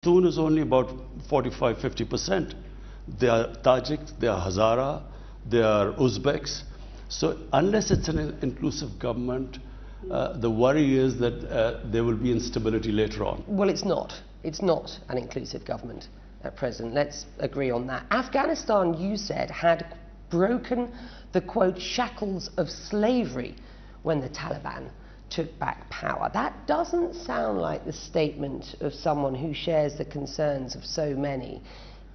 Soon is only about 45–50%. They are Tajiks, they are Hazara, they are Uzbeks. So unless it's an inclusive government, the worry is that there will be instability later on. Well, it's not. It's not an inclusive government at present. Let's agree on that. Afghanistan, you said, had broken the, quote, shackles of slavery when the Taliban took back power. That doesn't sound like the statement of someone who shares the concerns of so many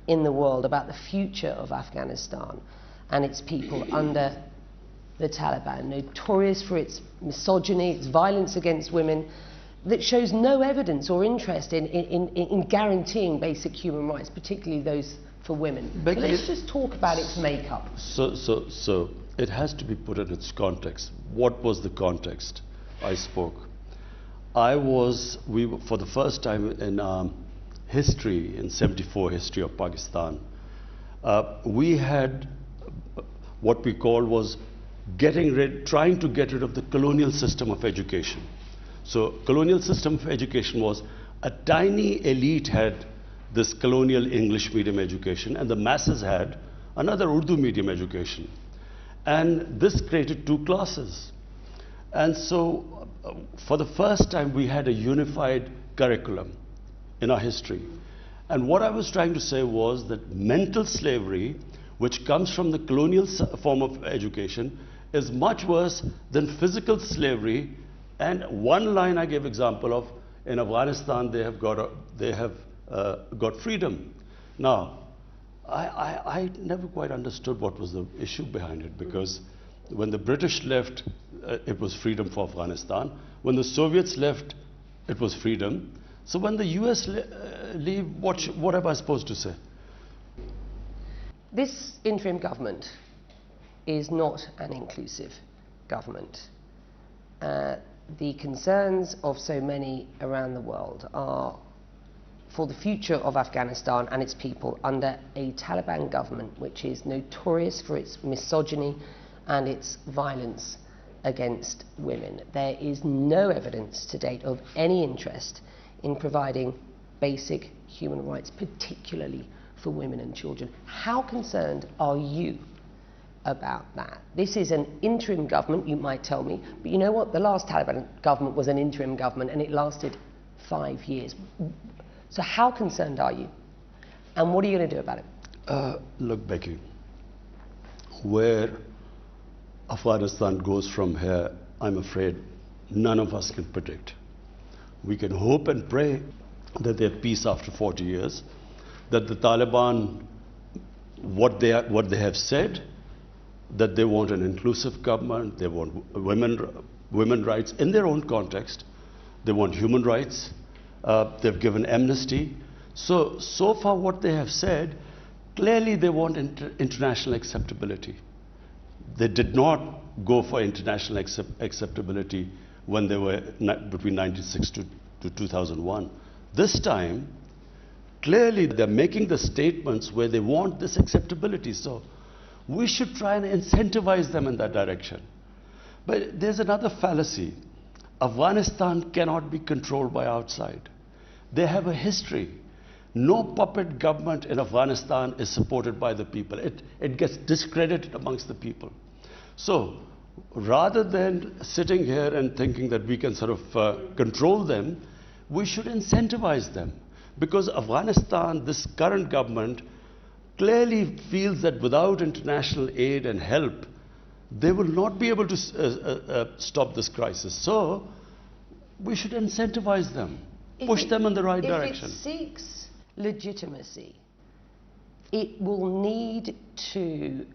in the world about the future of Afghanistan and its people under the Taliban, notorious for its misogyny, its violence against women, that shows no evidence or interest in guaranteeing basic human rights, particularly those for women. Becky, let's just talk about its makeup. So it has to be put in its context. What was the context? I spoke. We were, for the first time in history, in '74 history of Pakistan, we had what we called was trying to get rid of the colonial system of education. So colonial system of education was a tiny elite had this colonial English medium education and the masses had another Urdu medium education. And this created two classes. And so for the first time we had a unified curriculum in our history. And what I was trying to say was that mental slavery, which comes from the colonial form of education, is much worse than physical slavery. And one line I gave example of, in Afghanistan they have got freedom. Now, I never quite understood what was the issue behind it, because when the British left, it was freedom for Afghanistan. When the Soviets left, it was freedom. So when the US leave, what am I supposed to say? This interim government is not an inclusive government. The concerns of so many around the world are for the future of Afghanistan and its people under a Taliban government which is notorious for its misogyny and its violence against women. There is no evidence to date of any interest in providing basic human rights, particularly for women and children. How concerned are you about that? This is an interim government, you might tell me, but you know what? The last Taliban government was an interim government and it lasted 5 years. So how concerned are you? And what are you going to do about it? Look, Becky, where Afghanistan goes from here, I'm afraid none of us can predict. We can hope and pray that there's peace after 40 years, that the Taliban, what they have said, that they want an inclusive government, they want women rights in their own context, they want human rights, they've given amnesty. So far what they have said, clearly they want international acceptability. They did not go for international acceptability when they were between 1996 to 2001. This time, clearly they're making the statements where they want this acceptability. So we should try and incentivize them in that direction. But there's another fallacy. Afghanistan cannot be controlled by outside. They have a history. No puppet government in Afghanistan is supported by the people. It gets discredited amongst the people. So rather than sitting here and thinking that we can sort of control them, we should incentivize them. Because Afghanistan, this current government, clearly feels that without international aid and help, they will not be able to stop this crisis. So we should incentivize them, push them in the right direction. If it seeks legitimacy, it will need to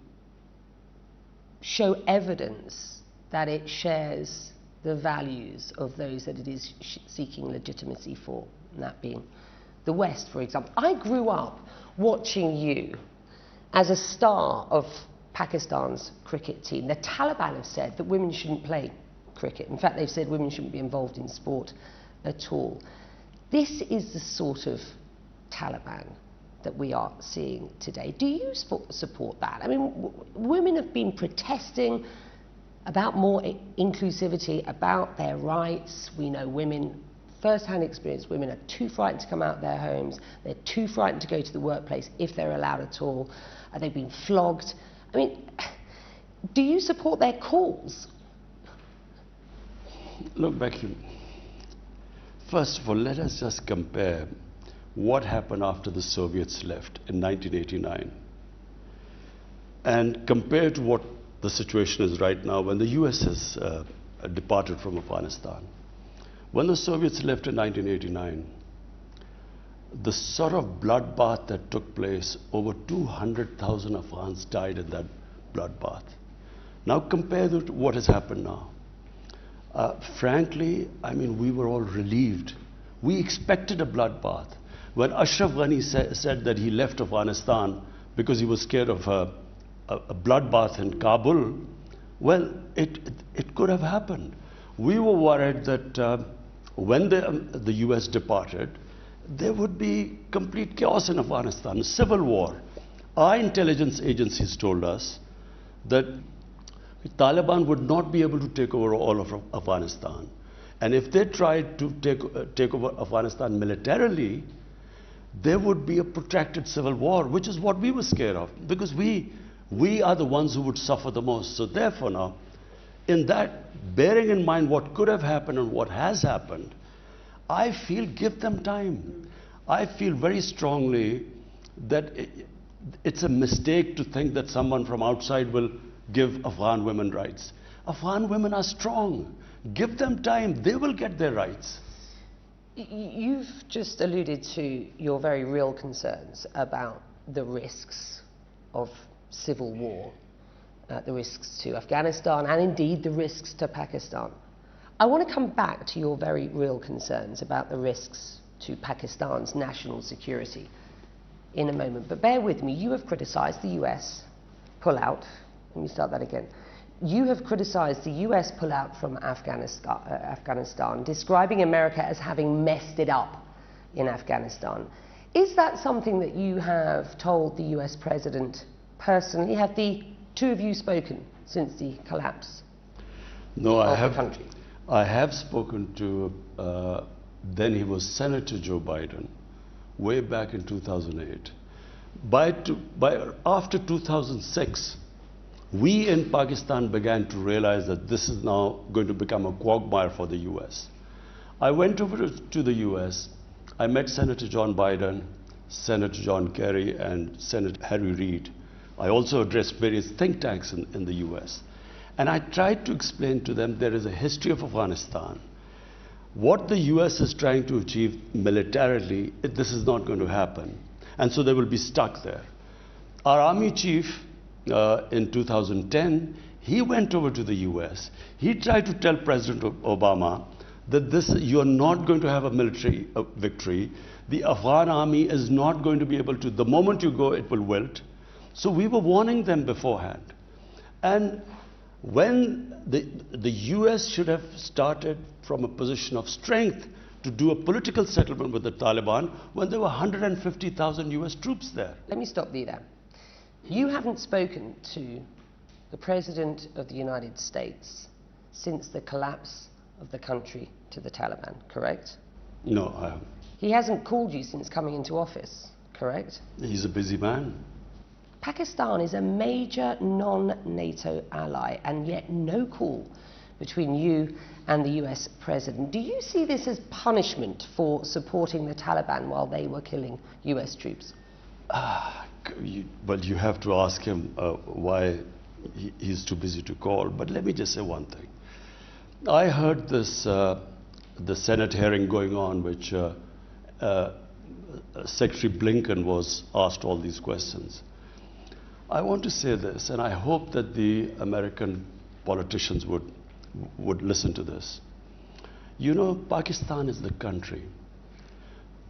show evidence that it shares the values of those that it is seeking legitimacy for, and that being the West, for example. I grew up watching you as a star of Pakistan's cricket team. The Taliban have said that women shouldn't play cricket. In fact, they've said women shouldn't be involved in sport at all. This is the sort of Taliban that we are seeing today. Do you support that? I mean, women have been protesting about more inclusivity, about their rights. We know women first-hand experience, women are too frightened to come out of their homes, they're too frightened to go to the workplace if they're allowed at all, they've been flogged. I mean, do you support their cause? Look, Becky, first of all, let us just compare what happened after the Soviets left in 1989 and compare to what the situation is right now when the US has departed from Afghanistan. When the Soviets left in 1989, the sort of bloodbath that took place, over 200,000 Afghans died in that bloodbath. Now compare that to what has happened now. Frankly, I mean, we were all relieved. We expected a bloodbath. When Ashraf Ghani said that he left Afghanistan because he was scared of a bloodbath in Kabul, well, it could have happened. We were worried that when the US departed, there would be complete chaos in Afghanistan, civil war. Our intelligence agencies told us that Taliban would not be able to take over all of Afghanistan. And if they tried to take over Afghanistan militarily, there would be a protracted civil war, which is what we were scared of, because we are the ones who would suffer the most. So therefore now, in that, bearing in mind what could have happened and what has happened, I feel give them time. I feel very strongly that it's a mistake to think that someone from outside will give Afghan women rights. Afghan women are strong. Give them time. They will get their rights. You've just alluded to your very real concerns about the risks of civil war, the risks to Afghanistan, and indeed the risks to Pakistan. I want to come back to your very real concerns about the risks to Pakistan's national security in a moment. But bear with me, you have criticised the US pullout. Let me start that again. You have criticised the US pullout from Afghanistan, describing America as having messed it up in Afghanistan. Is that something that you have told the US President personally? Have the two of you spoken since the collapse of the country? I have spoken to, then he was Senator Joe Biden, way back in 2008. After 2006, we in Pakistan began to realize that this is now going to become a quagmire for the US. I went over to the US. I met Senator John Biden, Senator John Kerry, and Senator Harry Reid. I also addressed various think tanks in the US. And I tried to explain to them there is a history of Afghanistan. What the US is trying to achieve militarily, this is not going to happen. And so they will be stuck there. Our army chief, in 2010, he went over to the US. He tried to tell President Obama that you're not going to have a military victory. The Afghan army is not going to be able to, the moment you go, it will wilt. So we were warning them beforehand. And when the US should have started from a position of strength to do a political settlement with the Taliban when there were 150,000 US troops there. Let me stop you there. You haven't spoken to the President of the United States since the collapse of the country to the Taliban, correct? No, I haven't. He hasn't called you since coming into office, correct? He's a busy man. Pakistan is a major non-NATO ally, and yet no call between you and the US President. Do you see this as punishment for supporting the Taliban while they were killing US troops? Well, you have to ask him why he's too busy to call. But let me just say one thing. I heard this, the Senate hearing going on, which Secretary Blinken was asked all these questions. I want to say this, and I hope that the American politicians would listen to this. You know, Pakistan is the country.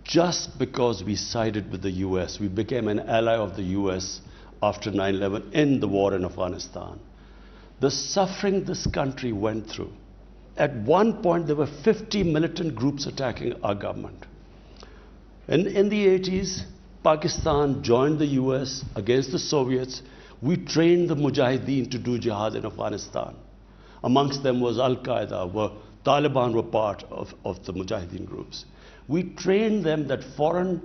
Just because we sided with the US, we became an ally of the US after 9/11 in the war in Afghanistan. The suffering this country went through. At one point, there were 50 militant groups attacking our government. In the 80s, Pakistan joined the US against the Soviets. We trained the Mujahideen to do jihad in Afghanistan. Amongst them was Al-Qaeda, were Taliban were part of the Mujahideen groups. We trained them that foreign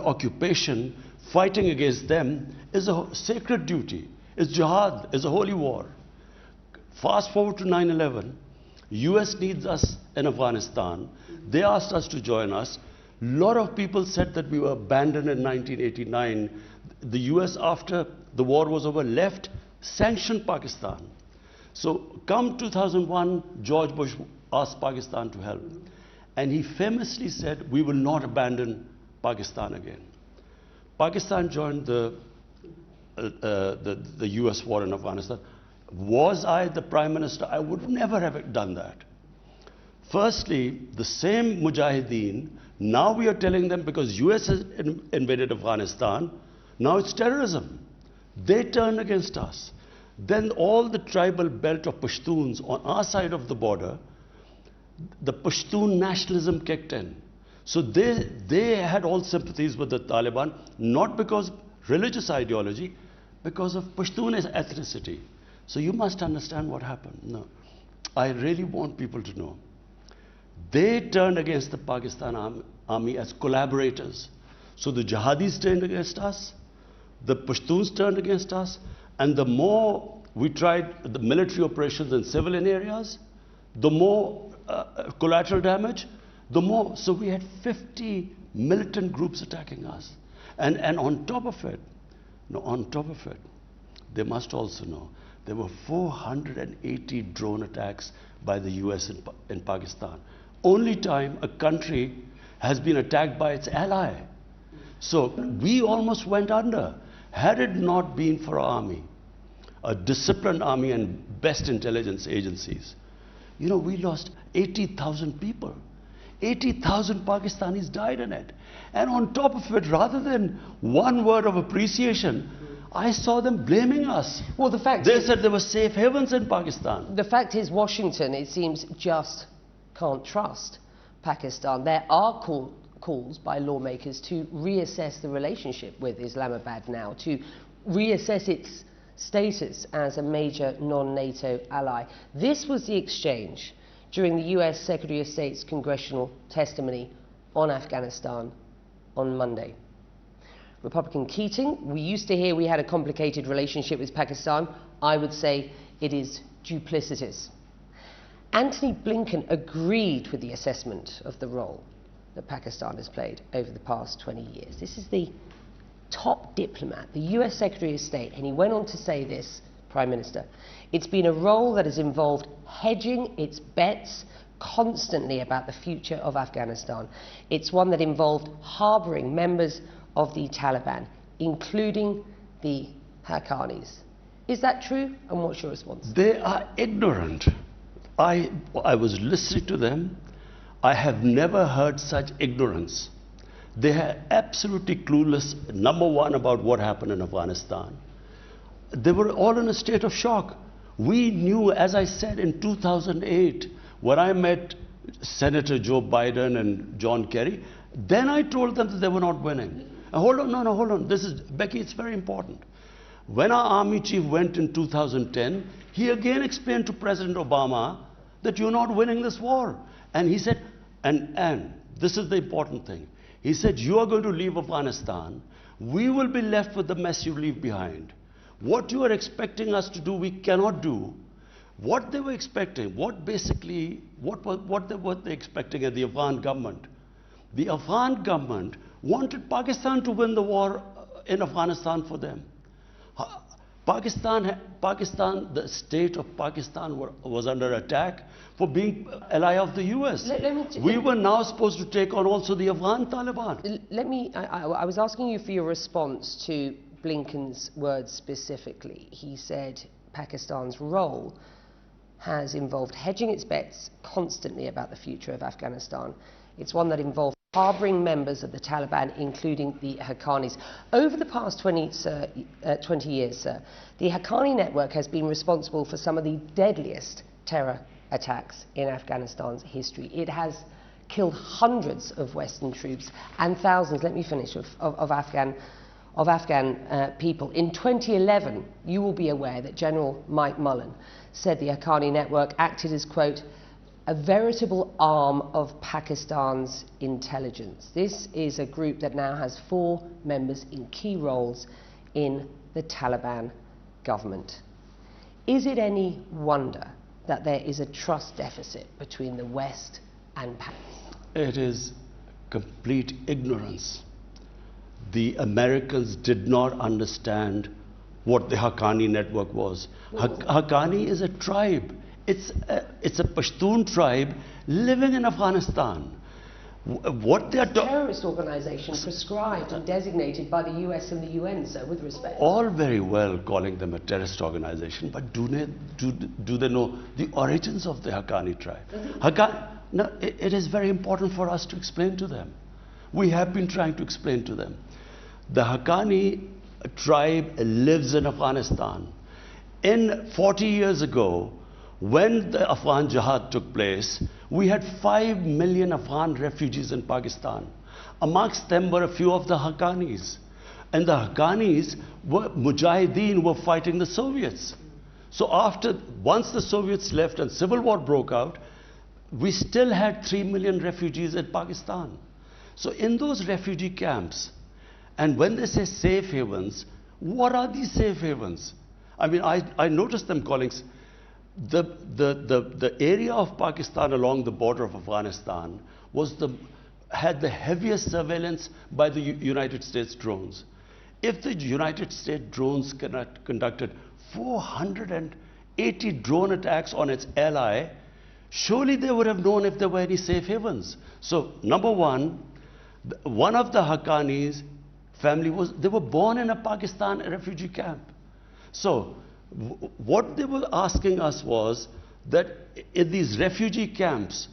occupation, fighting against them, is a sacred duty. It's jihad, it's a holy war. Fast forward to 9/11, US needs us in Afghanistan. They asked us to join us. A lot of people said that we were abandoned in 1989. The US, after the war was over, left, sanctioned Pakistan. So come 2001, George Bush asked Pakistan to help. And he famously said, we will not abandon Pakistan again. Pakistan joined the US war in Afghanistan. Was I the Prime Minister? I would never have done that. Firstly, the same Mujahideen, now we are telling them because US has invaded Afghanistan, now it's terrorism. They turn against us. Then all the tribal belt of Pashtuns on our side of the border, the Pashtun nationalism kicked in. So they had all sympathies with the Taliban, not because religious ideology, because of Pashtun ethnicity. So you must understand what happened. No, I really want people to know. They turned against the Pakistan army as collaborators. So the jihadis turned against us, the Pashtuns turned against us, and the more we tried the military operations in civilian areas, the more collateral damage, the more. So we had 50 militant groups attacking us. And on top of it, they must also know, there were 480 drone attacks by the US in Pakistan. Only time a country has been attacked by its ally. So we almost went under. Had it not been for our army, a disciplined army and best intelligence agencies, you know, we lost 80,000 people. 80,000 Pakistanis died in it. And on top of it, rather than one word of appreciation, I saw them blaming us. Well, the fact they said there were safe havens in Pakistan. The fact is, Washington, it seems, just can't trust Pakistan. There are calls by lawmakers to reassess the relationship with Islamabad now, to reassess its status as a major non-NATO ally. This was the exchange during the US Secretary of State's congressional testimony on Afghanistan on Monday. Republican Keating, we used to hear we had a complicated relationship with Pakistan. I would say it is duplicitous. Antony Blinken agreed with the assessment of the role that Pakistan has played over the past 20 years. This is the top diplomat, the US Secretary of State, and he went on to say this, Prime Minister, it's been a role that has involved hedging its bets constantly about the future of Afghanistan. It's one that involved harbouring members of the Taliban, including the Haqqanis. Is that true? And what's your response? They are ignorant. I was listening to them. I have never heard such ignorance. They are absolutely clueless, number one, about what happened in Afghanistan. They were all in a state of shock. We knew, as I said, in 2008, when I met Senator Joe Biden and John Kerry, then I told them that they were not winning. Hold on. This is, Becky, it's very important. When our army chief went in 2010, he again explained to President Obama that you're not winning this war. And he said, and this is the important thing. He said, you are going to leave Afghanistan. We will be left with the mess you leave behind. What you are expecting us to do, we cannot do. What they were expecting, what they expecting at the Afghan government? The Afghan government wanted Pakistan to win the war in Afghanistan for them. Pakistan, the state of Pakistan was under attack for being ally of the US. We were now supposed to take on also the Afghan Taliban. I was asking you for your response to Blinken's words specifically. He said Pakistan's role has involved hedging its bets constantly about the future of Afghanistan. It's one that involved harbouring members of the Taliban, including the Haqqanis. Over the past 20 years, sir, the Haqqani Network has been responsible for some of the deadliest terror attacks in Afghanistan's history. It has killed hundreds of Western troops and thousands, let me finish, of Afghan people. In 2011, you will be aware that General Mike Mullen said the Haqqani Network acted as, quote, a veritable arm of Pakistan's intelligence. This is a group that now has 4 members in key roles in the Taliban government. Is it any wonder that there is a trust deficit between the West and Pakistan? It is complete ignorance. The Americans did not understand what the Haqqani Network was. Haqqani is a tribe. It's a Pashtun tribe living in Afghanistan. What they are a terrorist organization prescribed and designated by the US and the UN, so with respect. All very well calling them a terrorist organization, but do they know the origins of the Haqqani tribe? No, it is very important for us to explain to them. We have been trying to explain to them. The Haqqani tribe lives in Afghanistan. 40 years ago, when the Afghan Jihad took place, we had 5 million Afghan refugees in Pakistan. Amongst them were a few of the Haqqanis. And the Haqqanis were Mujahideen, were fighting the Soviets. So once the Soviets left and civil war broke out, we still had 3 million refugees in Pakistan. So in those refugee camps, and when they say safe havens, what are these safe havens? I mean, I noticed them calling the area of Pakistan along the border of Afghanistan had the heaviest surveillance by the United States drones. If the United States drones conducted 480 drone attacks on its ally, surely they would have known if there were any safe havens. So, number one of the Haqqanis family they were born in a Pakistan refugee camp. So, what they were asking us was that in these refugee camps,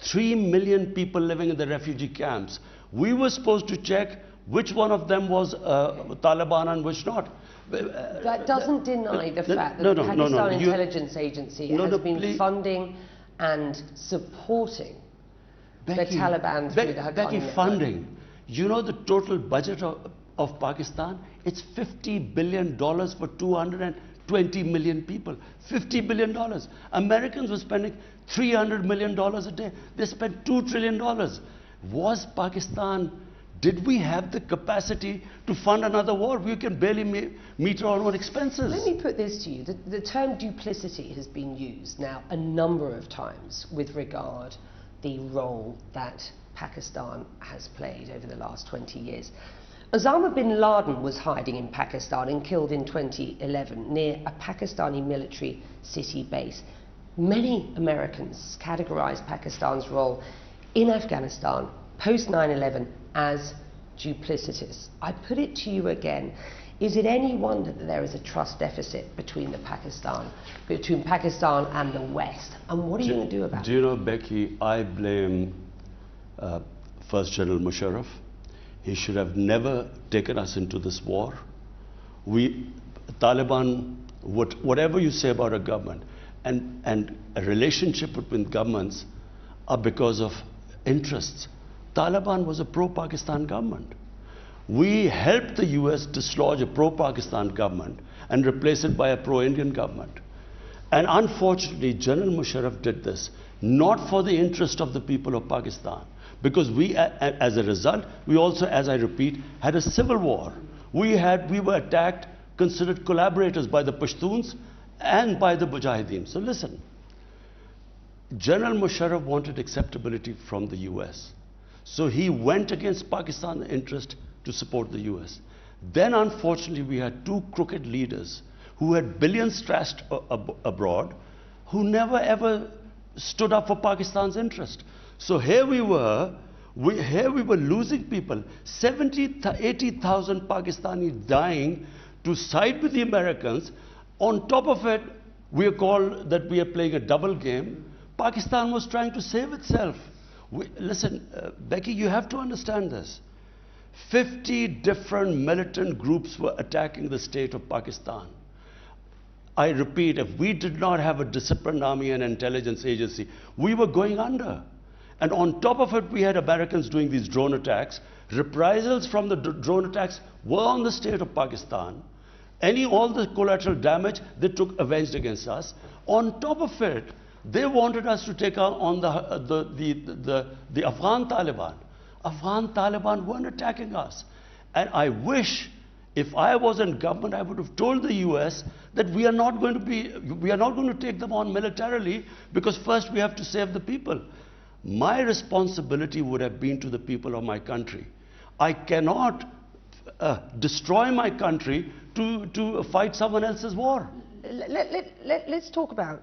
3 million people living in the refugee camps, we were supposed to check which one of them was Taliban and which not. That doesn't deny the fact that the Pakistan Intelligence Agency has been funding and supporting the Taliban through the Haqqani Becky, Network. funding. You know the total budget of Pakistan? It's $50 billion for 220 million people. $50 billion. Americans were spending $300 million a day. They spent $2 trillion. Did we have the capacity to fund another war? We can barely meet our own expenses. Let me put this to you. The term duplicity has been used now a number of times with regard the role that Pakistan has played over the last 20 years. Osama bin Laden was hiding in Pakistan and killed in 2011 near a Pakistani military city base. Many Americans categorize Pakistan's role in Afghanistan post 9/11 as duplicitous. I put it to you again. Is it any wonder that there is a trust deficit between Pakistan and the West? And what are you going to do about it? Do you know, Becky, I blame First General Musharraf. He should have never taken us into this war. Taliban, whatever you say about a government, and a relationship between governments are because of interests. Taliban was a pro-Pakistan government. We helped the US dislodge a pro-Pakistan government and replace it by a pro-Indian government. And unfortunately, General Musharraf did this, not for the interest of the people of Pakistan. Because we, as a result, we also, as I repeat, had a civil war. We were attacked, considered collaborators by the Pashtuns and by the Mujahideen. So listen, General Musharraf wanted acceptability from the US. So he went against Pakistan's interest to support the US. Then, unfortunately, we had 2 crooked leaders who had billions trashed abroad, who never ever stood up for Pakistan's interest. So here we were losing people, 80,000 Pakistanis dying to side with the Americans. On top of it, we are called that we are playing a double game. Pakistan was trying to save itself. Listen, Becky, you have to understand this. 50 different militant groups were attacking the state of Pakistan. I repeat, if we did not have a disciplined army and intelligence agency, we were going under. And on top of it, we had Americans doing these drone attacks. Reprisals from the drone attacks were on the state of Pakistan. All the collateral damage they took avenged against us. On top of it, They wanted us to take on the Afghan Taliban. Afghan Taliban weren't attacking us. And I wish, if I was in government, I would have told the US that we are not going to take them on militarily, because first we have to save the people. My responsibility would have been to the people of my country. I cannot destroy my country to fight someone else's war. Let's talk about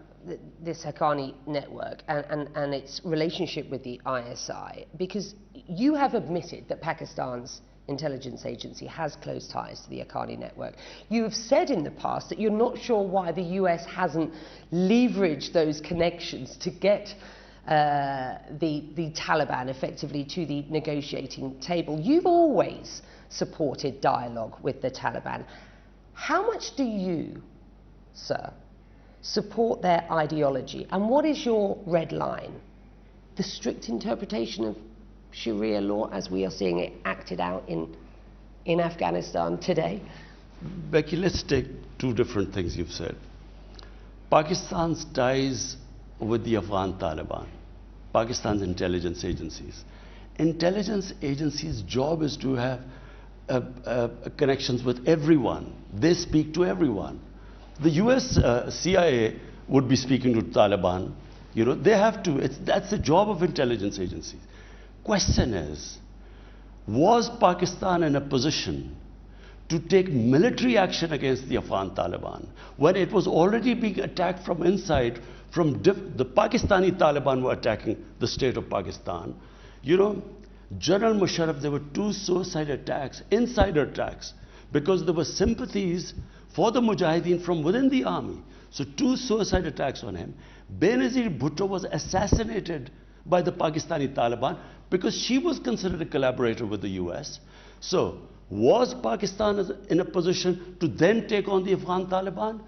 this Haqqani Network and its relationship with the ISI, because you have admitted that Pakistan's intelligence agency has close ties to the Haqqani Network. You have said in the past that you're not sure why the US hasn't leveraged those connections to get the Taliban effectively to the negotiating table. You've always supported dialogue with the Taliban. How much do you, sir, support their ideology, and what is your red line? The strict interpretation of Sharia law as we are seeing it acted out in Afghanistan today? Becky, let's take two different things you've said. Pakistan's ties with the Afghan Taliban, Pakistan's intelligence agencies. Intelligence agencies' job is to have connections with everyone. They speak to everyone. The US CIA would be speaking to Taliban. You know, they have to. That's the job of intelligence agencies. Question is, was Pakistan in a position to take military action against the Afghan Taliban when it was already being attacked from inside? The Pakistani Taliban were attacking the state of Pakistan. You know, General Musharraf, there were 2 suicide attacks, insider attacks, because there were sympathies for the Mujahideen from within the army. So 2 suicide attacks on him. Benazir Bhutto was assassinated by the Pakistani Taliban because she was considered a collaborator with the US. So was Pakistan in a position to then take on the Afghan Taliban?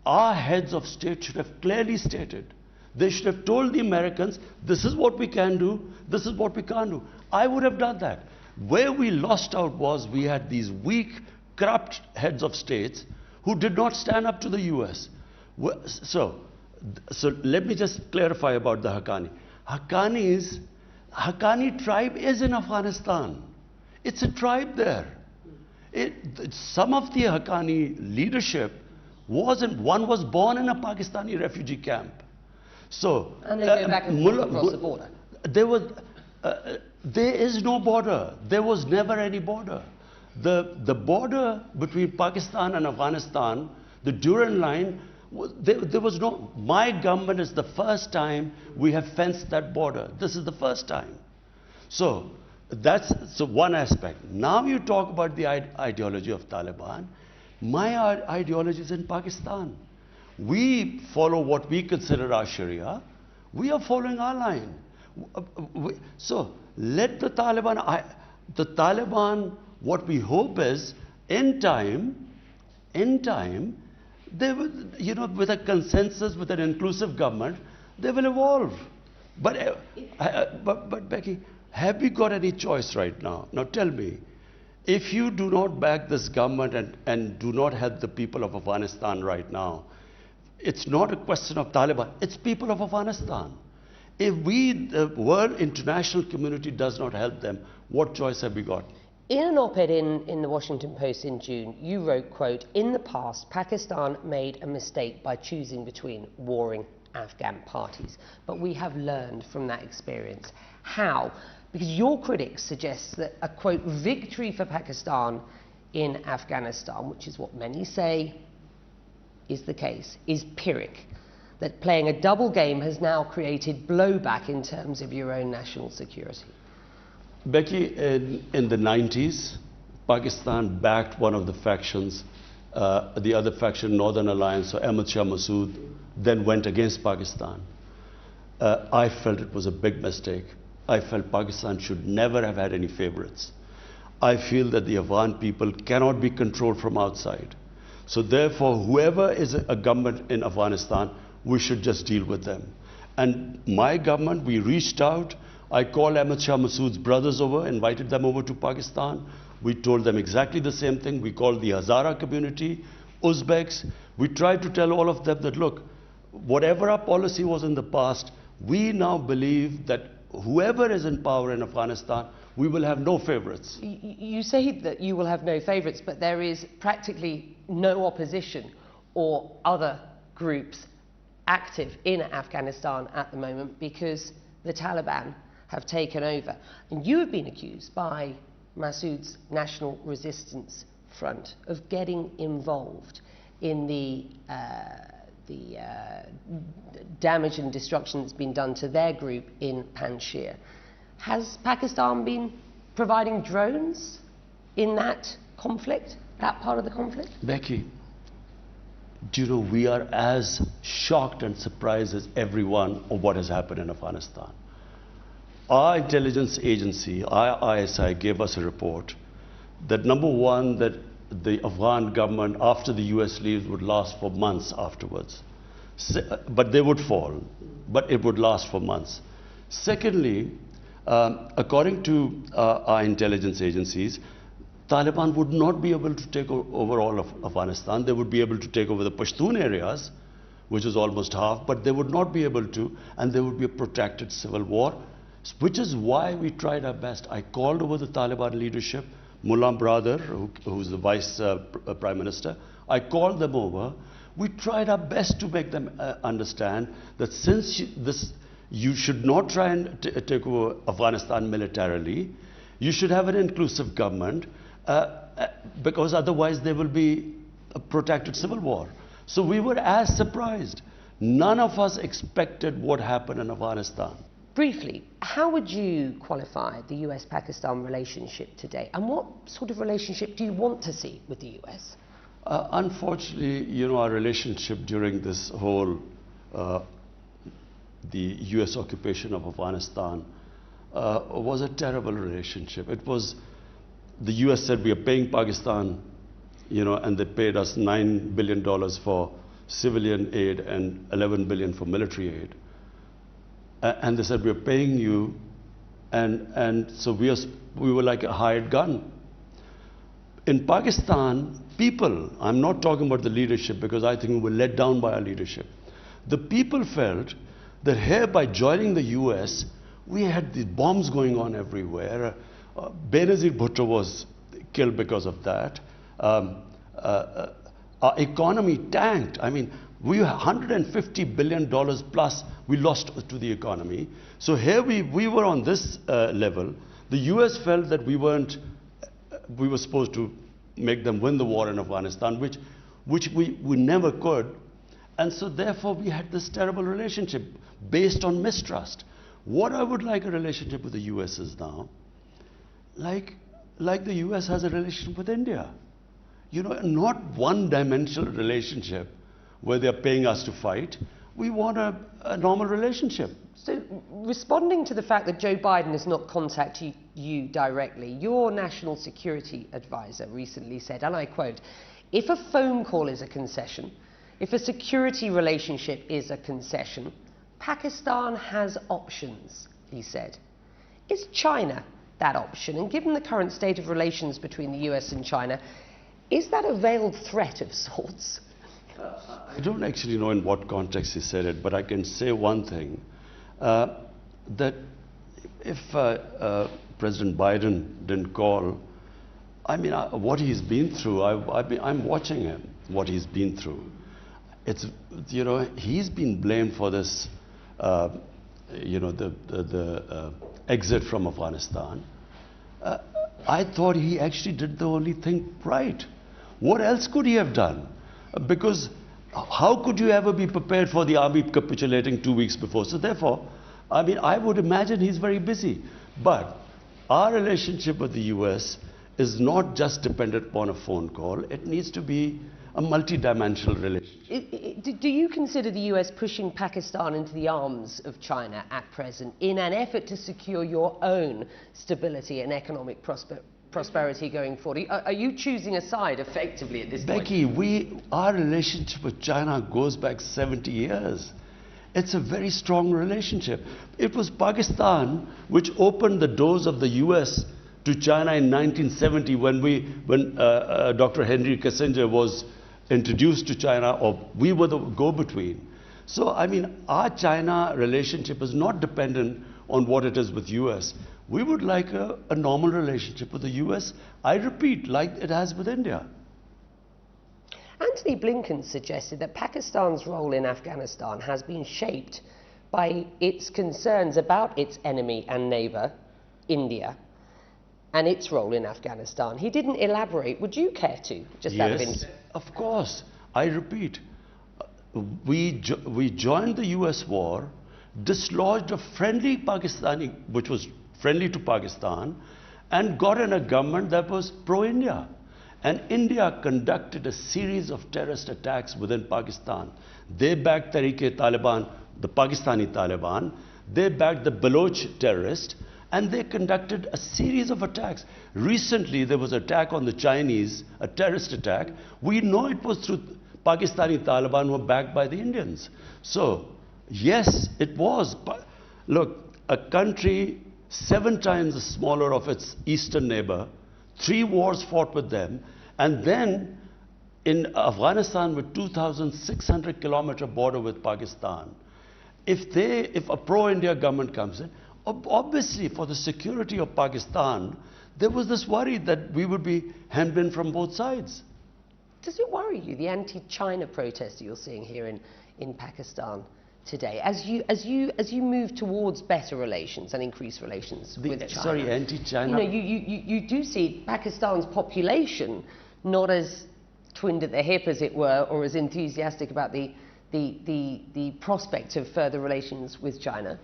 Our heads of state should have clearly stated. They should have told the Americans, this is what we can do, this is what we can't do. I would have done that. Where we lost out was we had these weak, corrupt heads of states who did not stand up to the US. So let me just clarify about the Haqqani. Haqqani tribe is in Afghanistan. It's a tribe there. Some of the Haqqani leadership one was born in a Pakistani refugee camp. So, and they go back and forth across the border. There is no border. There was never any border. The border between Pakistan and Afghanistan, the Durand line, there was no. My government is the first time we have fenced that border. This is the first time. So that's one aspect. Now you talk about the ideology of Taliban. My ideology is in Pakistan. We follow what we consider our Sharia. We are following our line. So let the Taliban, what we hope is, in time, they will, you know, with a consensus, with an inclusive government, they will evolve. But Becky, have we got any choice right now? Now tell me, if you do not back this government and do not help the people of Afghanistan right now, it's not a question of Taliban, it's people of Afghanistan. If the world international community does not help them, what choice have we got? In an op-ed in the Washington Post in June, you wrote, quote, "In the past, Pakistan made a mistake by choosing between warring Afghan parties. But we have learned from that experience." How? Because your critics suggest that a, quote, "victory for Pakistan in Afghanistan," which is what many say is the case, is Pyrrhic. That playing a double game has now created blowback in terms of your own national security. Becky, in the 90s, Pakistan backed one of the factions, the other faction, Northern Alliance, so Ahmad Shah Massoud, then went against Pakistan. I felt it was a big mistake. I felt Pakistan should never have had any favorites. I feel that the Afghan people cannot be controlled from outside. So therefore, whoever is a government in Afghanistan, we should just deal with them. And my government, we reached out. I called Ahmad Shah Massoud's brothers over, invited them over to Pakistan. We told them exactly the same thing. We called the Hazara community, Uzbeks. We tried to tell all of them that, look, whatever our policy was in the past, we now believe that whoever is in power in Afghanistan, we will have no favorites. You say that you will have no favorites, but there is practically no opposition or other groups active in Afghanistan at the moment because the Taliban have taken over. And you have been accused by Massoud's National Resistance Front of getting involved in the damage and destruction that's been done to their group in Panjshir. Has Pakistan been providing drones in that conflict, that part of the conflict? Becky, do you know, we are as shocked and surprised as everyone of what has happened in Afghanistan. Our intelligence agency, ISI, gave us a report that number one, that the Afghan government, after the US leaves, would last for months afterwards. But they would fall, but it would last for months. Secondly, according to our intelligence agencies, Taliban would not be able to take over all of Afghanistan. They would be able to take over the Pashtun areas, which is almost half, but they would not be able to, and there would be a protracted civil war, which is why we tried our best. I called over the Taliban leadership, Mullah brother, who's the vice prime minister. I called them over. We tried our best to make them understand that since you should not try and take over Afghanistan militarily, you should have an inclusive government, because otherwise there will be a protracted civil war. So we were as surprised. None of us expected what happened in Afghanistan. Briefly, how would you qualify the US-Pakistan relationship today? And what sort of relationship do you want to see with the US? Unfortunately, you know, our relationship during this whole, the US occupation of Afghanistan was a terrible relationship. It was, the US said we are paying Pakistan, you know, and they paid us $9 billion for civilian aid and $11 billion for military aid. And they said, we're paying you, and so we were like a hired gun. In Pakistan, people, I'm not talking about the leadership because I think we were let down by our leadership. The people felt that here, by joining the US, we had these bombs going on everywhere. Benazir Bhutto was killed because of that. Our economy tanked. I mean, we were $150 billion plus we lost to the economy. So here we were on this level. The US felt that we were supposed to make them win the war in Afghanistan, which we never could. And so therefore we had this terrible relationship based on mistrust. What I would like a relationship with the US is now, like the US has a relationship with India. You know, not one-dimensional relationship where they're paying us to fight. We want a normal relationship. So, responding to the fact that Joe Biden has not contacted you directly, your national security advisor recently said, and I quote, "If a phone call is a concession, if a security relationship is a concession, Pakistan has options," he said. Is China that option? And given the current state of relations between the US and China, is that a veiled threat of sorts? I don't actually know in what context he said it, but I can say one thing, that if President Biden didn't call, I mean, what he's been through, I'm watching him, what he's been through. It's, you know, he's been blamed for this, you know, the exit from Afghanistan. I thought he actually did the only thing right. What else could he have done? Because how could you ever be prepared for the army capitulating 2 weeks before? So therefore, I mean, I would imagine he's very busy. But our relationship with the US is not just dependent upon a phone call. It needs to be a multi-dimensional relationship. Do you consider the US pushing Pakistan into the arms of China at present in an effort to secure your own stability and economic prosperity going forward? Are you choosing a side effectively at this point? Becky, our relationship with China goes back 70 years. It's a very strong relationship. It was Pakistan which opened the doors of the US to China in 1970 when Dr. Henry Kissinger was introduced to China, or we were the go-between. So, I mean, our China relationship is not dependent on what it is with US. We would like a normal relationship with the US, I repeat, like it has with India. Anthony Blinken suggested that Pakistan's role in Afghanistan has been shaped by its concerns about its enemy and neighbour, India, and its role in Afghanistan. He didn't elaborate. Would you care to? Just out of interest. Of course. I repeat, we joined the US war, dislodged a friendly Pakistani, which was friendly to Pakistan, and got in a government that was pro-India. And India conducted a series of terrorist attacks within Pakistan. They backed Taliban, the Pakistani Taliban. They backed the Baloch terrorists, and they conducted a series of attacks. Recently, there was an attack on the Chinese, a terrorist attack. We know it was through Pakistani Taliban who were backed by the Indians. So, yes, it was. Look, a country 7 times the smaller of its eastern neighbor, 3 wars fought with them, and then in Afghanistan with 2,600 kilometer border with Pakistan. If a pro-India government comes in, obviously for the security of Pakistan, there was this worry that we would be hemmed in from both sides. Does it worry you, the anti-China protests you're seeing here in Pakistan today, as you move towards better relations and increased relations with China? Sorry, anti-China. You know, you do see Pakistan's population not as twinned at the hip, as it were, or as enthusiastic about the prospect of further relations with China.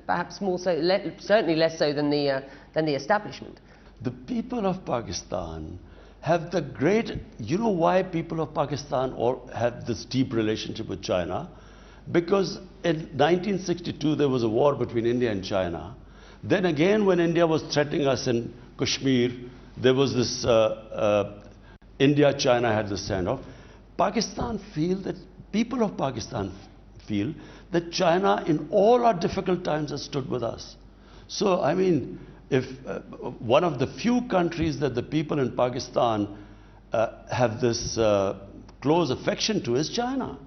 Perhaps more so, certainly less so than the establishment. The people of Pakistan have the great. You know why people of Pakistan have this deep relationship with China? Because in 1962 there was a war between India and China. Then again, when India was threatening us in Kashmir, there was this India-China had this standoff. People of Pakistan feel that China in all our difficult times has stood with us. So, I mean, if one of the few countries that the people in Pakistan have this close affection to is China.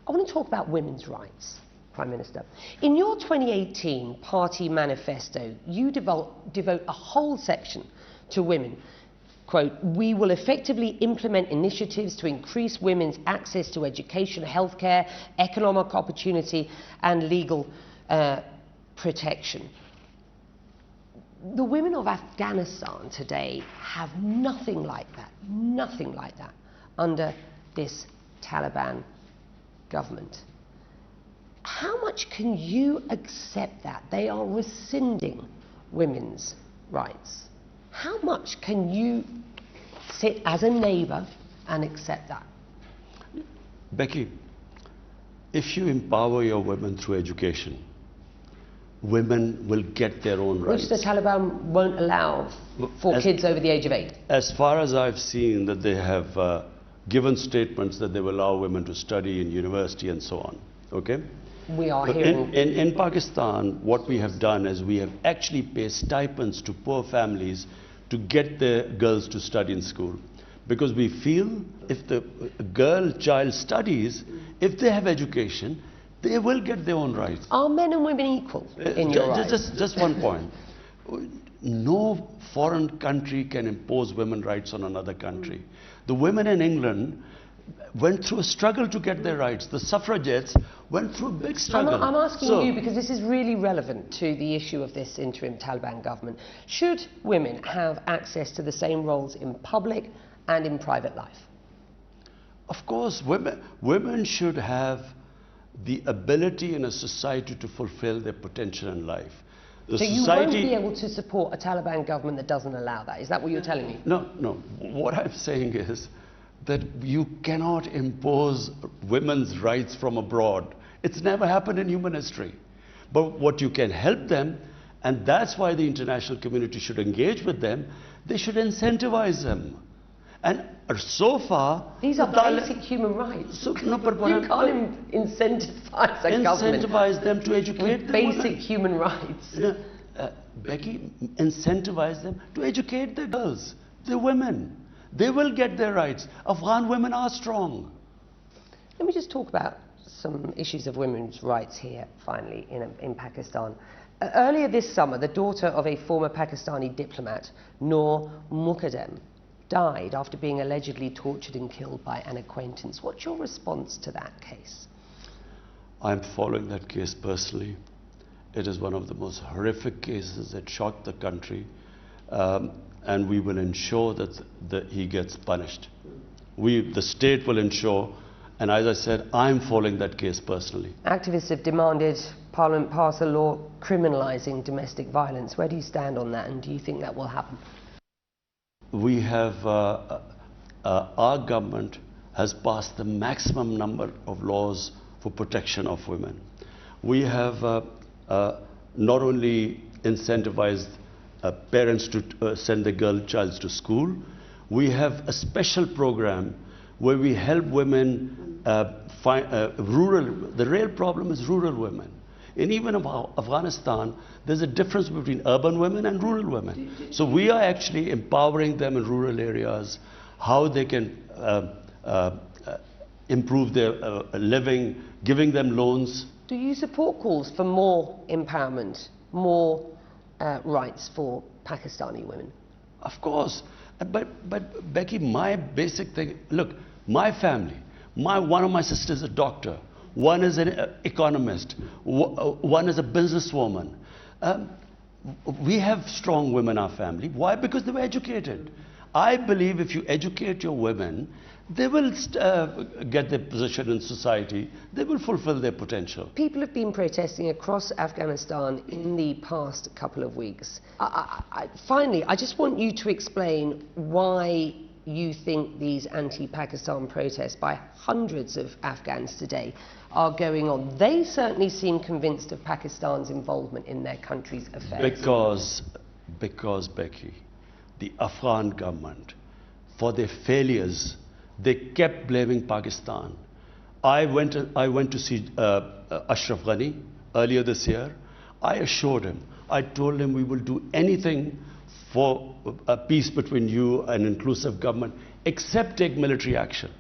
I want to talk about women's rights, Prime Minister. In your 2018 party manifesto, you devote a whole section to women. Quote, "We will effectively implement initiatives to increase women's access to education, healthcare, economic opportunity and legal protection." The women of Afghanistan today have nothing like that under this Taliban government. How much can you accept that they are rescinding women's rights? How much can you sit as a neighbour and accept that? Becky, if you empower your women through education, women will get their own rights. Which the Taliban won't allow for kids over the age of 8. As far as I've seen, that they have given statements that they will allow women to study in university and so on. Okay? We are hearing... In Pakistan, what we have done is we have actually paid stipends to poor families to get their girls to study in school. Because we feel if the child studies, if they have education, they will get their own rights. Are men and women equal in your rights? Just one point. No foreign country can impose women's rights on another country. The women in England went through a struggle to get their rights. The suffragettes went through a big struggle. I'm asking you because this is really relevant to the issue of this interim Taliban government. Should women have access to the same roles in public and in private life? Of course, women should have the ability in a society to fulfill their potential in life. So you won't be able to support a Taliban government that doesn't allow that? Is that what you're telling me? No. What I'm saying is that you cannot impose women's rights from abroad. It's never happened in human history. But what you can help them, and that's why the international community should engage with them, they should incentivize them. And so far... These are basic human rights. You can't incentivize a government... Incentivize them to educate basic human rights. Becky, incentivize them to educate the girls, the women. They will get their rights. Afghan women are strong. Let me just talk about some issues of women's rights here, finally, in Pakistan. Earlier this summer, the daughter of a former Pakistani diplomat, Noor Muqaddam, died after being allegedly tortured and killed by an acquaintance. What's your response to that case? I'm following that case personally. It is one of the most horrific cases that shocked the country, and we will ensure that he gets punished. The state will ensure, and as I said, I'm following that case personally. Activists have demanded Parliament pass a law criminalising domestic violence. Where do you stand on that, and do you think that will happen? We have, our government has passed the maximum number of laws for protection of women. We have not only incentivized parents to send their child to school, we have a special program where we help women the real problem is rural women. And even in Afghanistan, there's a difference between urban women and rural women. So we are actually empowering them in rural areas, how they can improve their living, giving them loans. Do you support calls for more empowerment, more rights for Pakistani women? Of course. But Becky, my basic thing, look, my family, one of my sisters is a doctor, one is an economist, one is a businesswoman. We have strong women in our family. Why? Because they were educated. I believe if you educate your women, they will get their position in society. They will fulfill their potential. People have been protesting across Afghanistan in the past couple of weeks. Finally, I just want you to explain why you think these anti-Pakistan protests by hundreds of Afghans today are going on. They certainly seem convinced of Pakistan's involvement in their country's affairs. Because Becky, the Afghan government, for their failures, they kept blaming Pakistan. I went to see Ashraf Ghani earlier this year. I assured him, I told him we will do anything for a peace between you and inclusive government, except take military action.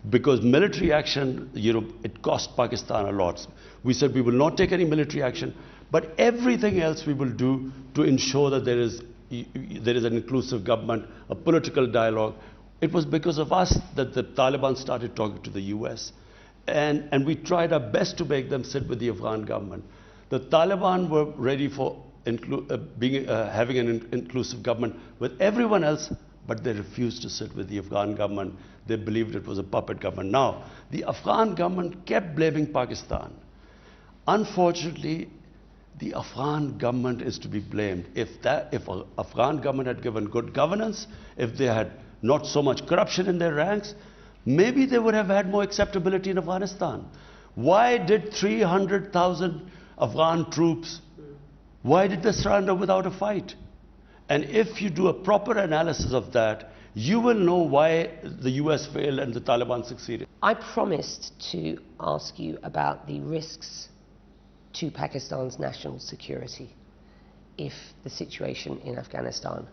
Because military action, it cost Pakistan a lot. We said we will not take any military action, but everything else we will do to ensure that there is an inclusive government, a political dialogue. It was because of us that the Taliban started talking to the US. And we tried our best to make them sit with the Afghan government. The Taliban were ready for having an inclusive government with everyone else, but they refused to sit with the Afghan government. They believed it was a puppet government. Now, the Afghan government kept blaming Pakistan. Unfortunately, the Afghan government is to be blamed. If Afghan government had given good governance, if they had not so much corruption in their ranks, maybe they would have had more acceptability in Afghanistan. Why did 300,000 Afghan troops, why did they surrender without a fight? And if you do a proper analysis of that, you will know why the US failed and the Taliban succeeded. I promised to ask you about the risks to Pakistan's national security if the situation in Afghanistan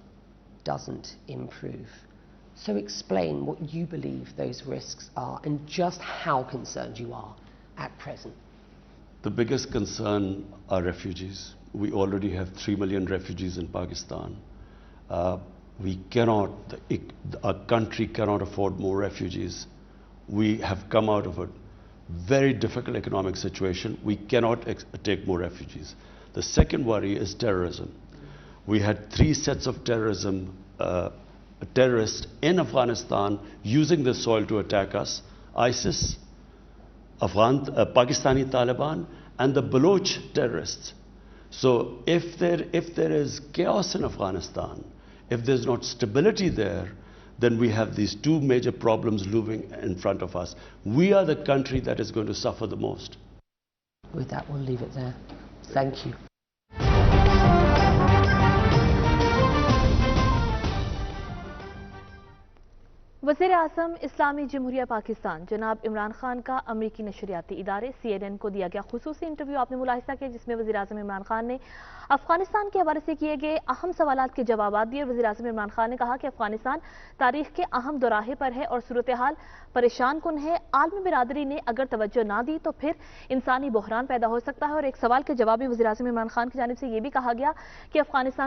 doesn't improve. So explain what you believe those risks are and just how concerned you are at present. The biggest concern are refugees. We already have 3 million refugees in Pakistan. Our country cannot afford more refugees. We have come out of a very difficult economic situation. We cannot take more refugees. The second worry is terrorism. We had 3 sets of terrorists in Afghanistan using the soil to attack us: ISIS, Pakistani Taliban, and the Baloch terrorists. So if there is chaos in Afghanistan, if there's not stability there, then we have these 2 major problems looming in front of us. We are the country that is going to suffer the most. With that, we'll leave it there. Thank you. वज़ीर आज़म इस्लामी जमहूरिया पाकिस्तान जनाब इमरान खान का अमरीकी नशरियाती इदारे CNN को दिया गया खुसूसी interview आपने मुलाहिजा किया, जिसमें वज़ीर आज़म इमरान खान ने अफगानिस्तान के हवाले से किए गए अहम सवालात के जवाब दिए। वज़ीर आज़म इमरान खान ने कहा कि अफगानिस्तान तारीख के अहम दोराहे पर है और सूरत हाल परेशान कुन है। आलमी बिरादरी ने अगर तवज्जो ना दी तो फिर इंसानी बहरान पैदा हो सकता है। और एक सवाल के जवाब में वज़ीर आज़म इमरान खान की जानिब से यह भी कहा गया कि अफगानिस्तान